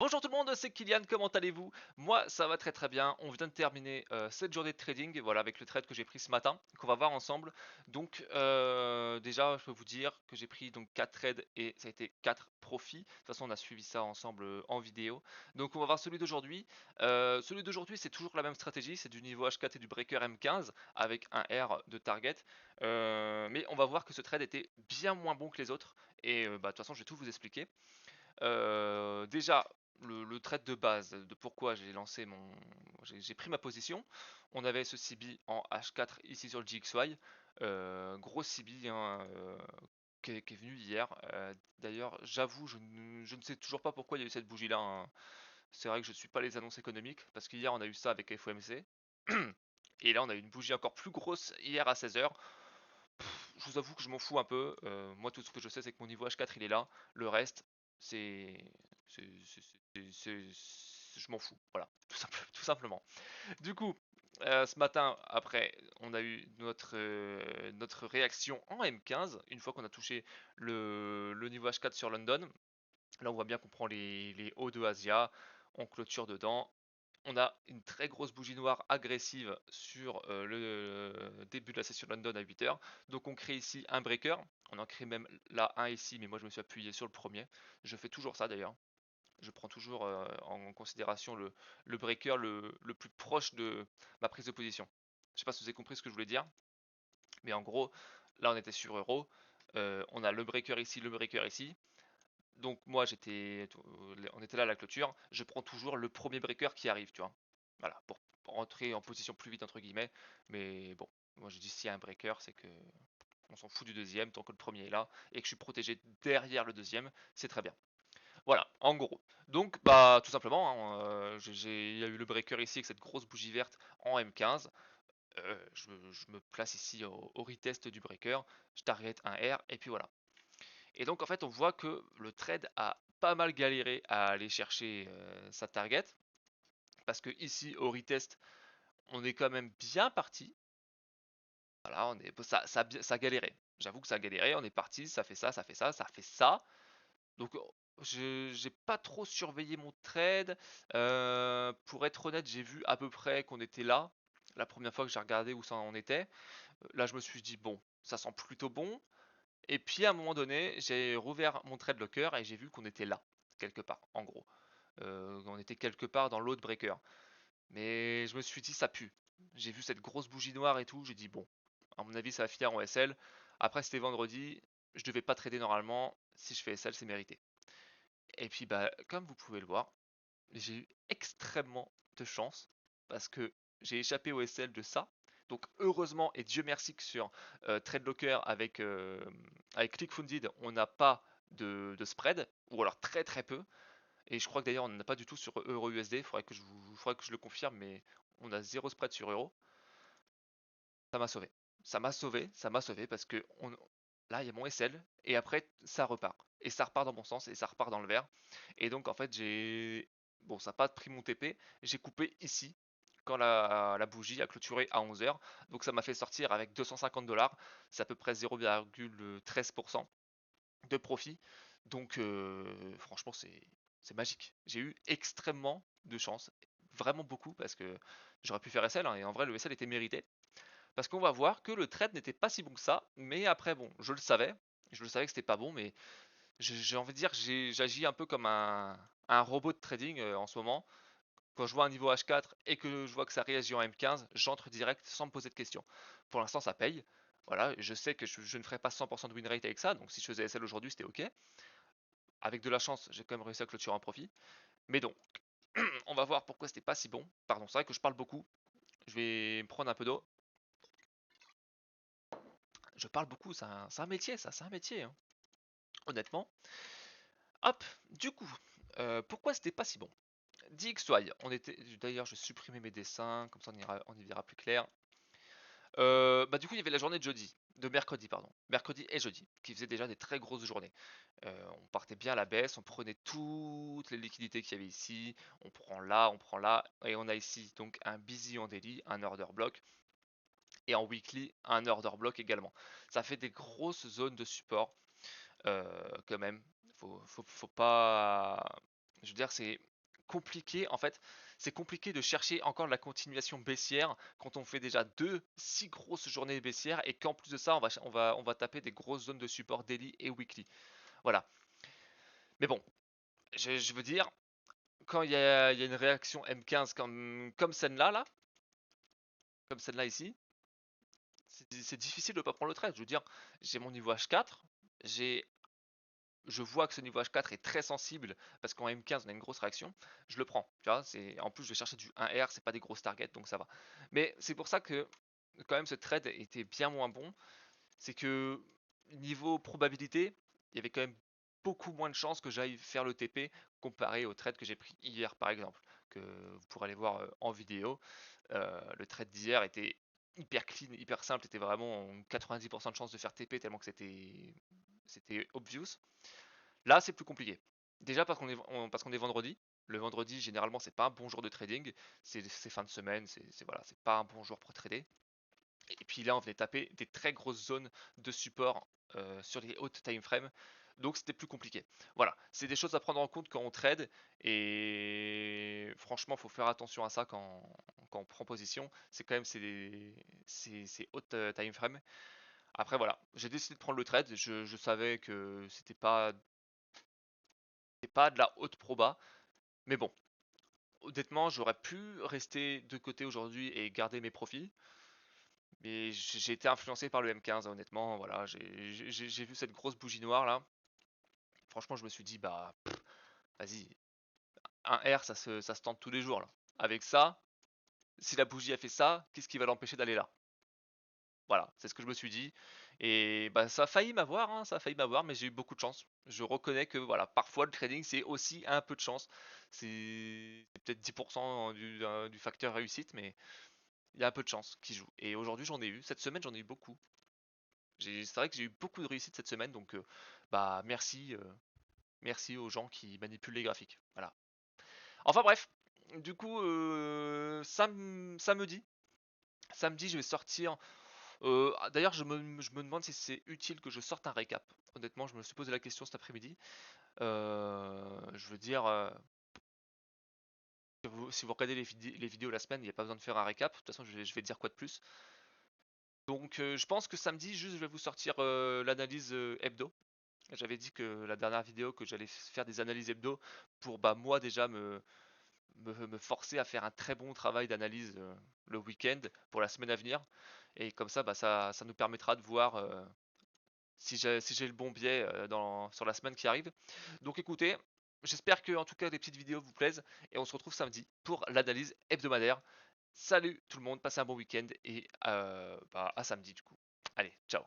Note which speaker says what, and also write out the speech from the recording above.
Speaker 1: Bonjour tout le monde, c'est Kylian, comment allez-vous? Moi ça va très très bien, on vient de terminer cette journée de trading, voilà avec le trade que j'ai pris ce matin, qu'on va voir ensemble. Donc déjà je peux vous dire que j'ai pris donc 4 trades et ça a été 4 profits. De toute façon on a suivi ça ensemble en vidéo. Donc on va voir celui d'aujourd'hui. Celui d'aujourd'hui c'est toujours la même stratégie, c'est du niveau H4 et du breaker M15 avec un R de target. Mais on va voir que ce trade était bien moins bon que les autres et de toute façon je vais tout vous expliquer. Déjà, le trade de base de pourquoi j'ai lancé j'ai pris ma position. On avait ce CB en H4 ici sur le GXY, gros CB hein, qui est venu hier. D'ailleurs, j'avoue, je ne sais toujours pas pourquoi il y a eu cette bougie là, hein. C'est vrai que je ne suis pas les annonces économiques parce qu'hier on a eu ça avec FOMC. Et là on a eu une bougie encore plus grosse hier à 16h. Je vous avoue que je m'en fous un peu. Moi, tout ce que je sais, c'est que mon niveau H4 il est là. Le reste, c'est. Je m'en fous. Voilà, tout simplement. Du coup, ce matin, après, on a eu notre réaction en M15. Une fois qu'on a touché le niveau H4 sur London. Là, on voit bien qu'on prend les hauts de Asia. On clôture dedans. On a une très grosse bougie noire agressive sur le début de la session London à 8h. Donc on crée ici un breaker. On en crée même là un ici, mais moi je me suis appuyé sur le premier. Je fais toujours ça d'ailleurs. Je prends toujours en considération le breaker le plus proche de ma prise de position. Je sais pas si vous avez compris ce que je voulais dire, mais en gros, là on était sur euro. On a le breaker ici, le breaker ici. Donc moi on était là à la clôture, je prends toujours le premier breaker qui arrive, tu vois. Voilà, pour rentrer en position plus vite entre guillemets. Mais bon, moi je dis s'il y a un breaker, c'est que on s'en fout du deuxième tant que le premier est là et que je suis protégé derrière le deuxième, c'est très bien. Voilà, en gros. Donc bah tout simplement, hein, il y a eu le breaker ici avec cette grosse bougie verte en M15. Je me place ici au retest du breaker, je target un R et puis voilà. Et donc en fait on voit que le trade a pas mal galéré à aller chercher sa target. Parce que ici au retest on est quand même bien parti. Voilà, ça a galéré. J'avoue que ça a galéré, on est parti, ça fait ça, ça fait ça, ça fait ça. Donc je j'ai pas trop surveillé mon trade. Pour être honnête, j'ai vu à peu près qu'on était là. La première fois que j'ai regardé où ça en était. Là je me suis dit bon, ça sent plutôt bon. Et puis à un moment donné, j'ai rouvert mon trade locker et j'ai vu qu'on était là, quelque part, en gros. On était quelque part dans l'autre breaker. Mais je me suis dit, ça pue. J'ai vu cette grosse bougie noire et tout, j'ai dit, bon, à mon avis, ça va finir en SL. Après, c'était vendredi, je devais pas trader normalement. Si je fais SL, c'est mérité. Et puis, bah, comme vous pouvez le voir, j'ai eu extrêmement de chance parce que j'ai échappé au SL de ça. Donc heureusement et Dieu merci que sur TradeLocker avec ClickFunded, on n'a pas de spread ou alors très très peu. Et je crois que d'ailleurs on n'en a pas du tout sur EURUSD. Faudrait que je le confirme, mais on a zéro spread sur euro. Ça m'a sauvé. Ça m'a sauvé, ça m'a sauvé parce que là il y a mon SL et après ça repart. Et ça repart dans mon sens et ça repart dans le vert. Et donc en fait bon ça n'a pas pris mon TP, j'ai coupé ici quand la bougie a clôturé à 11h. Donc ça m'a fait sortir avec 250 $. C'est à peu près 0,13% de profit. Donc franchement c'est magique. J'ai eu extrêmement de chance, vraiment beaucoup parce que j'aurais pu faire SL hein, et en vrai le SL était mérité. Parce qu'on va voir que le trade n'était pas si bon que ça, mais après bon, je le savais que c'était pas bon, mais j'ai envie de dire que j'agis un peu comme un robot de trading en ce moment. Quand je vois un niveau H4 et que je vois que ça réagit en M15, j'entre direct sans me poser de questions. Pour l'instant ça paye. Voilà, je sais que je ne ferai pas 100% de win rate avec ça, donc si je faisais SL aujourd'hui c'était ok. Avec de la chance, j'ai quand même réussi à clôturer en profit. Mais donc, on va voir pourquoi c'était pas si bon. Pardon, c'est vrai que je parle beaucoup. Je vais me prendre un peu d'eau. Je parle beaucoup, c'est un métier, ça, c'est un métier, hein, honnêtement. Hop, du coup, pourquoi c'était pas si bon? DXY, d'ailleurs, je vais supprimer mes dessins, comme ça on y verra plus clair. Bah du coup, il y avait la journée de jeudi, de mercredi, pardon, mercredi et jeudi, qui faisaient déjà des très grosses journées. On partait bien à la baisse, on prenait toutes les liquidités qu'il y avait ici, on prend là, et on a ici donc un busy en daily, un order block, et en weekly, un order block également. Ça fait des grosses zones de support, quand même. Faut pas, je veux dire, compliqué en fait. C'est compliqué de chercher encore la continuation baissière quand on fait déjà deux si grosses journées baissières et qu'en plus de ça, on va taper des grosses zones de support daily et weekly. Voilà. Mais bon, je veux dire, quand il y a une réaction M15 comme celle-là, comme celle-là ici, c'est difficile de ne pas prendre le trade. Je veux dire, j'ai mon niveau H4, j'ai je vois que ce niveau H4 est très sensible parce qu'en M15 on a une grosse réaction, je le prends. Tu vois, en plus je vais chercher du 1R, c'est pas des grosses targets donc ça va. Mais c'est pour ça que quand même ce trade était bien moins bon. C'est que niveau probabilité, il y avait quand même beaucoup moins de chances que j'aille faire le TP comparé au trade que j'ai pris hier par exemple, que vous pourrez aller voir en vidéo. Le trade d'hier était hyper clean, hyper simple, était vraiment 90% de chance de faire TP tellement que c'était obvious. Là, c'est plus compliqué. Déjà parce qu'on est vendredi. Le vendredi, généralement, c'est pas un bon jour de trading. C'est fin de semaine, voilà, c'est pas un bon jour pour trader. Et puis là, on venait taper des très grosses zones de support sur les hautes time frames. Donc c'était plus compliqué. Voilà, c'est des choses à prendre en compte quand on trade. Et franchement, il faut faire attention à ça quand on prend position. C'est quand même ces hautes time frames. Après voilà, j'ai décidé de prendre le trade. Je savais que c'était pas de la haute proba. Mais bon, honnêtement, j'aurais pu rester de côté aujourd'hui et garder mes profits. Mais j'ai été influencé par le M15, honnêtement. Voilà, j'ai vu cette grosse bougie noire là. Franchement, je me suis dit, bah, vas-y, un R, ça se tente tous les jours là. Avec ça, si la bougie a fait ça, qu'est-ce qui va l'empêcher d'aller là? Voilà, c'est ce que je me suis dit. Et bah, ça a failli m'avoir, hein, ça a failli m'avoir, mais j'ai eu beaucoup de chance. Je reconnais que voilà, parfois le trading c'est aussi un peu de chance. C'est peut-être 10% du facteur réussite, mais il y a un peu de chance qui joue. Et aujourd'hui j'en ai eu, cette semaine j'en ai eu beaucoup. C'est vrai que j'ai eu beaucoup de réussite cette semaine, donc bah merci aux gens qui manipulent les graphiques. Voilà. Enfin bref, du coup samedi je vais sortir. D'ailleurs je me demande si c'est utile que je sorte un récap. Honnêtement, je me suis posé la question cet après-midi. Je veux dire, si vous regardez les vidéos la semaine, il n'y a pas besoin de faire un récap. De toute façon, je vais dire quoi de plus. Donc je pense que samedi, juste je vais vous sortir l'analyse hebdo. J'avais dit que la dernière vidéo que j'allais faire des analyses hebdo pour bah moi déjà me forcer à faire un très bon travail d'analyse le week-end pour la semaine à venir. Et comme ça, bah ça nous permettra de voir si j'ai le bon biais sur la semaine qui arrive. Donc écoutez, j'espère que en tout cas les petites vidéos vous plaisent et on se retrouve samedi pour l'analyse hebdomadaire. Salut tout le monde, passez un bon week-end et bah, à samedi du coup. Allez, ciao.